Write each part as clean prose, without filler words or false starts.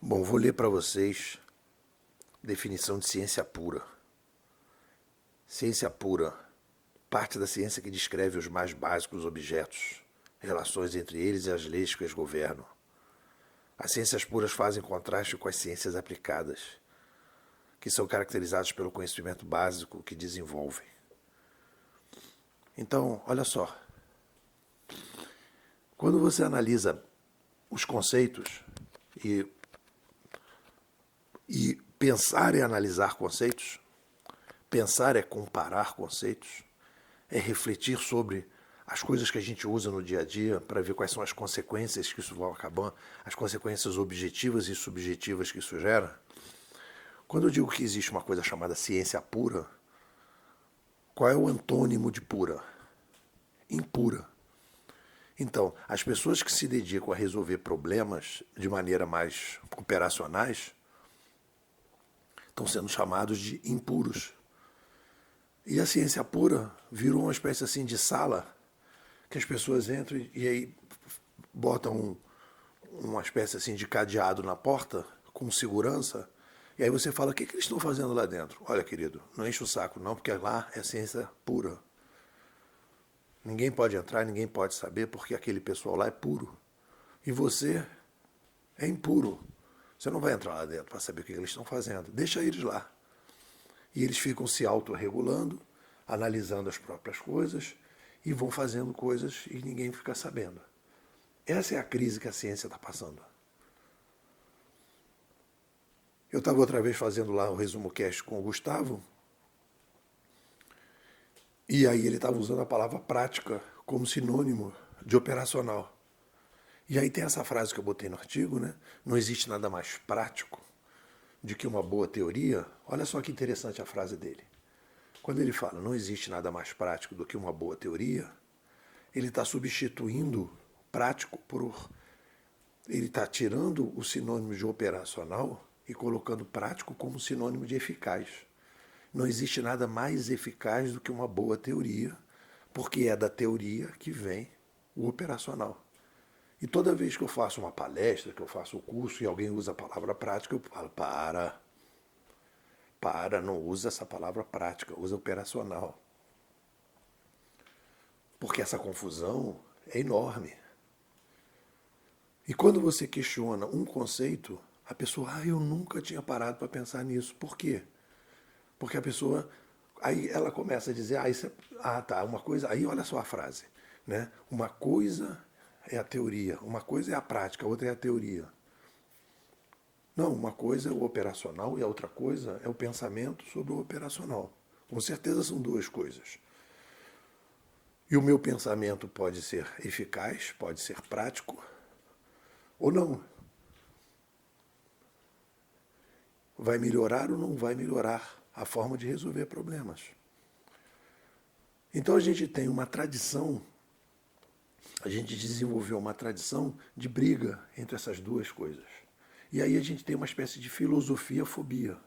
Bom, vou ler para vocês definição de ciência pura. Ciência pura, parte da ciência que descreve os mais básicos objetos, relações entre eles e as leis que os governam. As ciências puras fazem contraste com as ciências aplicadas, que são caracterizadas pelo conhecimento básico que desenvolvem. Então, olha só. Quando você analisa os conceitos e pensar é analisar conceitos, pensar é comparar conceitos, é refletir sobre as coisas que a gente usa no dia a dia para ver quais são as consequências que isso vai acabar, as consequências objetivas e subjetivas que isso gera. Quando eu digo que existe uma coisa chamada ciência pura, qual é o antônimo de pura? Impura. Então, as pessoas que se dedicam a resolver problemas de maneira mais operacionais estão sendo chamados de impuros. E a ciência pura virou uma espécie assim de sala que as pessoas entram e aí botam uma espécie assim de cadeado na porta com segurança. E aí você fala, o que eles estão fazendo lá dentro? Olha, querido, não enche o saco não, porque lá é ciência pura. Ninguém pode entrar, ninguém pode saber, porque aquele pessoal lá é puro. E você é impuro. Você não vai entrar lá dentro para saber o que eles estão fazendo. Deixa eles lá. E eles ficam se autorregulando, analisando as próprias coisas e vão fazendo coisas e ninguém fica sabendo. Essa é a crise que a ciência está passando. Eu estava outra vez fazendo lá o resumo cast com o Gustavo, e aí ele estava usando a palavra prática como sinônimo de operacional. E aí tem essa frase que eu botei no artigo, né? Não existe nada mais prático de que uma boa teoria. Olha só que interessante a frase dele. Quando ele fala não existe nada mais prático do que uma boa teoria, ele está substituindo prático por... Ele está tirando o sinônimo de operacional e colocando prático como sinônimo de eficaz. Não existe nada mais eficaz do que uma boa teoria, porque é da teoria que vem o operacional. E toda vez que eu faço uma palestra, que eu faço um curso e alguém usa a palavra prática, eu falo, não usa essa palavra prática, usa operacional. Porque essa confusão é enorme. E quando você questiona um conceito, a pessoa, eu nunca tinha parado para pensar nisso. Por quê? Porque a pessoa, aí ela começa a dizer, uma coisa, aí olha só a frase, né? Uma coisa é a teoria, uma coisa é a prática, a outra é a teoria. Não, uma coisa é o operacional e a outra coisa é o pensamento sobre o operacional. Com certeza são duas coisas. E o meu pensamento pode ser eficaz, pode ser prático, ou não. Vai melhorar ou não vai melhorar a forma de resolver problemas. Então a gente tem uma tradição, a gente desenvolveu uma tradição de briga entre essas duas coisas. E aí a gente tem uma espécie de filosofia-fobia.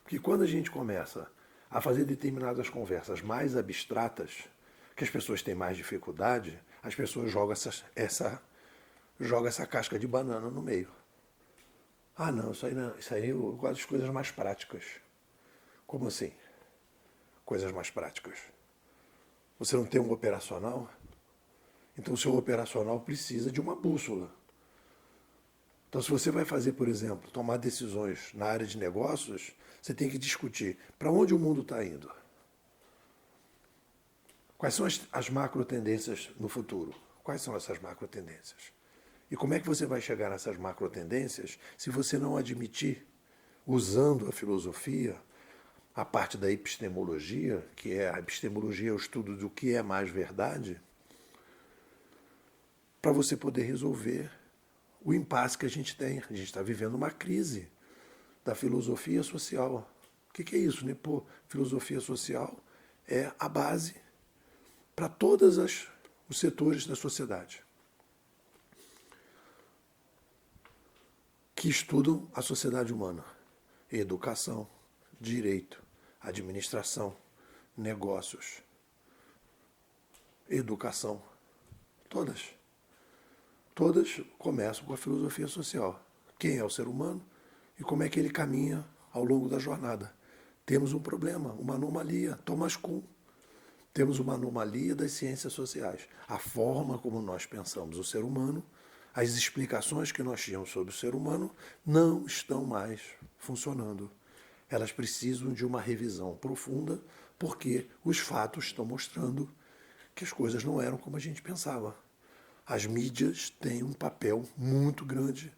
Porque quando a gente começa a fazer determinadas conversas mais abstratas, que as pessoas têm mais dificuldade, as pessoas jogam essa casca de banana no meio. Não, isso aí eu gosto das coisas mais práticas. Como assim? Coisas mais práticas. Você não tem um operacional? Então o seu operacional precisa de uma bússola. Então se você vai fazer, por exemplo, tomar decisões na área de negócios, você tem que discutir para onde o mundo está indo. Quais são as macro tendências no futuro? Quais são essas macro tendências? E como é que você vai chegar nessas macro tendências se você não admitir, usando a filosofia, a parte da epistemologia, que é a epistemologia, é o estudo do que é mais verdade, para você poder resolver o impasse que a gente tem. A gente está vivendo uma crise da filosofia social. O que é isso, né? Filosofia social é a base para todos os setores da sociedade que estudam a sociedade humana. Educação, direito, administração, negócios, educação. Todas começam com a filosofia social. quem é o ser humano e como é que ele caminha ao longo da jornada. Temos um problema, uma anomalia, Thomas Kuhn. Temos uma anomalia das ciências sociais. A forma como nós pensamos o ser humano, as explicações que nós tínhamos sobre o ser humano não estão mais funcionando. Elas precisam de uma revisão profunda, porque os fatos estão mostrando que as coisas não eram como a gente pensava. As mídias têm um papel muito grande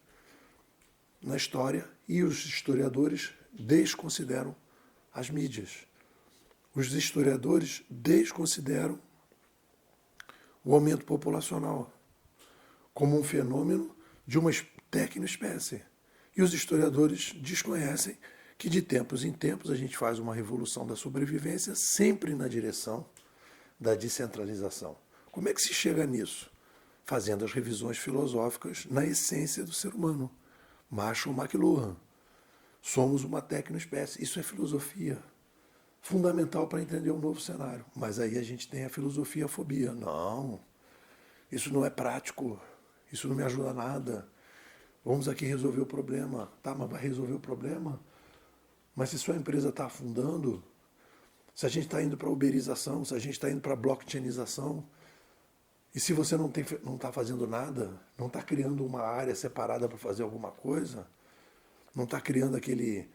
na história e os historiadores desconsideram as mídias. Os historiadores desconsideram o aumento populacional como um fenômeno de uma tecnoespécie. E os historiadores desconhecem que de tempos em tempos a gente faz uma revolução da sobrevivência sempre na direção da descentralização. Como é que se chega nisso? Fazendo as revisões filosóficas na essência do ser humano. Marshall McLuhan. Somos uma tecnoespécie. Isso é filosofia. Fundamental para entender um novo cenário. Mas aí a gente tem a filosofia-fobia. Não, isso não é prático. Isso não me ajuda a nada. Vamos aqui resolver o problema. Tá, mas vai resolver o problema? Mas se sua empresa está afundando, se a gente está indo para a uberização, se a gente está indo para a blockchainização, e se você não está fazendo nada, não está criando uma área separada para fazer alguma coisa, não está criando aquele,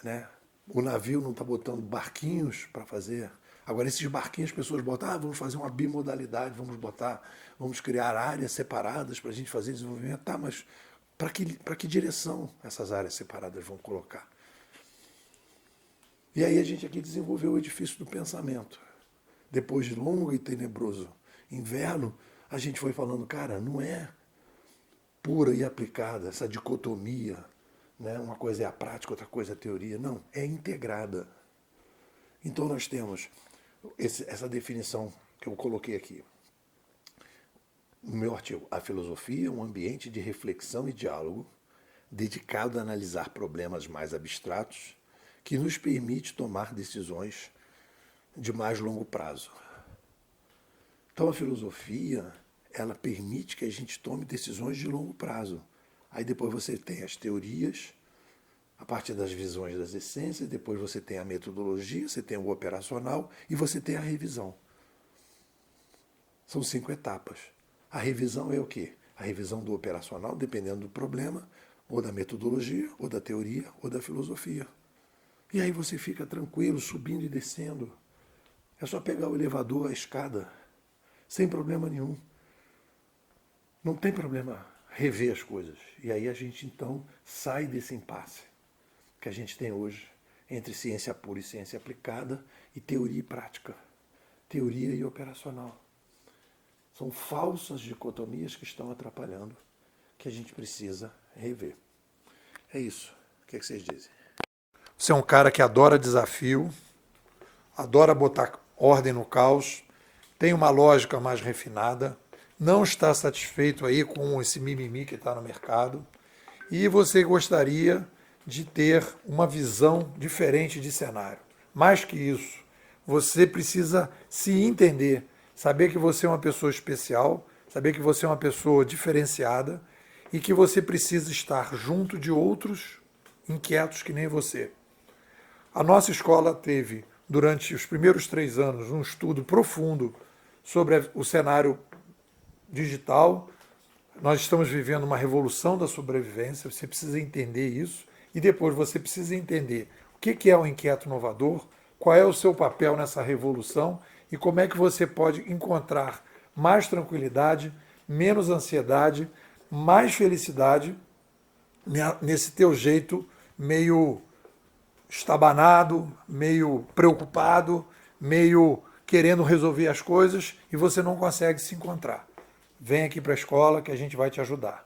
né, o navio não está botando barquinhos para fazer. Agora, esses barquinhos as pessoas botam, vamos fazer uma bimodalidade, vamos criar áreas separadas para a gente fazer desenvolvimento. Tá, mas para que direção essas áreas separadas vão colocar? E aí a gente aqui desenvolveu o edifício do pensamento. Depois de longo e tenebroso inverno, a gente foi falando, cara, não é pura e aplicada essa dicotomia, né? Uma coisa é a prática, outra coisa é a teoria. Não, é integrada. Então nós temos essa definição que eu coloquei aqui no meu artigo. A filosofia é um ambiente de reflexão e diálogo dedicado a analisar problemas mais abstratos que nos permite tomar decisões de mais longo prazo. Então a filosofia, ela permite que a gente tome decisões de longo prazo. Aí depois você tem as teorias, a partir das visões das essências, depois você tem a metodologia, você tem o operacional e você tem a revisão. São 5 etapas. A revisão é o quê? A revisão do operacional, dependendo do problema, ou da metodologia, ou da teoria, ou da filosofia. E aí você fica tranquilo, subindo e descendo. É só pegar o elevador, a escada, sem problema nenhum. Não tem problema rever as coisas. E aí a gente, então, sai desse impasse que a gente tem hoje entre ciência pura e ciência aplicada e teoria e prática, teoria e operacional. São falsas dicotomias que estão atrapalhando, que a gente precisa rever. É isso. O que vocês dizem? Você é um cara que adora desafio, adora botar ordem no caos, tem uma lógica mais refinada, não está satisfeito aí com esse mimimi que está no mercado e você gostaria de ter uma visão diferente de cenário. Mais que isso, você precisa se entender, saber que você é uma pessoa especial, saber que você é uma pessoa diferenciada e que você precisa estar junto de outros inquietos que nem você. A nossa escola teve, durante os primeiros 3 anos, um estudo profundo sobre o cenário digital. Nós estamos vivendo uma revolução da sobrevivência, você precisa entender isso, e depois você precisa entender o que é um inquieto inovador, qual é o seu papel nessa revolução e como é que você pode encontrar mais tranquilidade, menos ansiedade, mais felicidade nesse teu jeito meio estabanado, meio preocupado, meio querendo resolver as coisas e você não consegue se encontrar. Vem aqui para a escola que a gente vai te ajudar.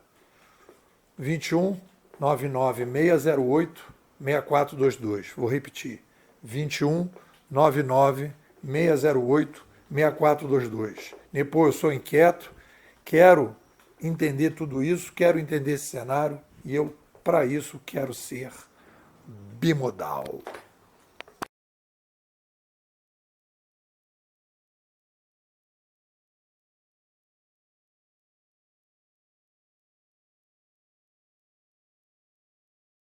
21 99 608 6422. Vou repetir. 21 99 608 6422. Depois eu sou inquieto, quero entender tudo isso, quero entender esse cenário e eu, para isso, quero ser bimodal.